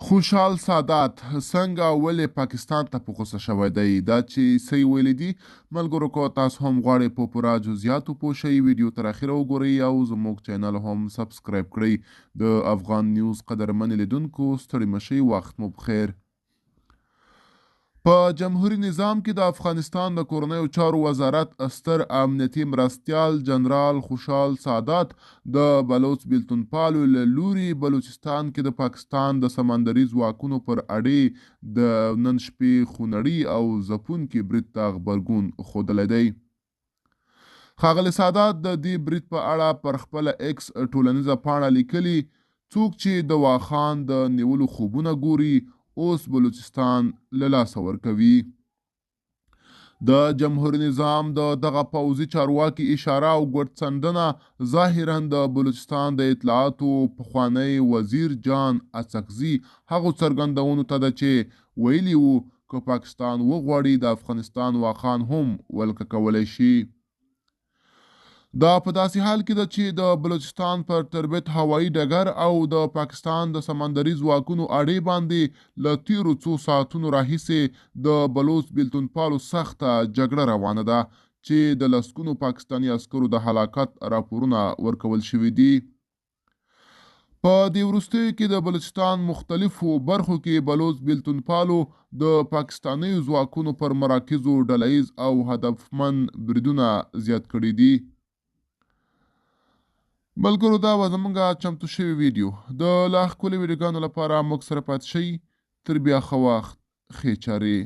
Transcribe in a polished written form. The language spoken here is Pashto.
خوشحال سادات څنګه ولې پاکستان ته په غوسه شوی دی؟ دا چې څه یې ویلي دي ملګرو، که تاسو هم غواړئ په پوره جزئیاتو پوه شئ ویډیو تر اخره وګورئ او زموږ چینل هم سبسکرایب کړئ. د افغان نیوز قدرمن لیدونکو ستړي مشئ، وخت مو بخیر. په جمهوریت نظام کې د افغانستان د کورنیو چارو وزارت ستر امنیتي مرستیال جنرال خوشحال سادات د بلوچ بیلتون پالو له لوري بلوچستان کې د پاکستان د سمندري ځواکونو پر اډې د نن شپې خونړي او ځپونکي برید ته غبرګون ښودلی دی. ښاغلي سادات د دې برید په اړه پر خپله ایکس ټولنیزه پاڼه لیکلي، څوک چې د واخان د نیولو خوبونه ګوري اوس بلوچستان له لاسه ورکوي. د جمهوریت نظام د دغه پوځي چارواکي اشاره او ګوتڅنډنه ظاهرا د بلوچستان د اطلاعاتو پخوانی وزیر جان اڅکزي هغو څرګندونو ته ده چې ویلي وو که پاکستان وغواړي د افغانستان واخان هم ولکه کولی شي. دا په داسې حال کې ده چې د بلوچستان پر تربیت هوایي ډګر او د پاکستان د سمندري ځواکونو اډې باندې له تیرو څو ساعتونو راهیسې د بلوچ بیلتون پالو سخته جګړه روانه ده چې د لسګونو پاکستاني عسکرو د هلاکت راپورونه ورکول شوي دي. په دې وروستیو کې د بلوچستان مختلفو برخو کې بلوچ بیلتون پالو د پاکستاني ځواکونو پر مراکزو ډلهیز او هدفمند بریدونه زیات کړي دي. ملګرو، دا به زموږ چمتو شوي ویډیو. د لا ښکلي ویډیوګانو لپاره موږ سره پاتې شئ. تر بیا ښه وخت، ښې چارې.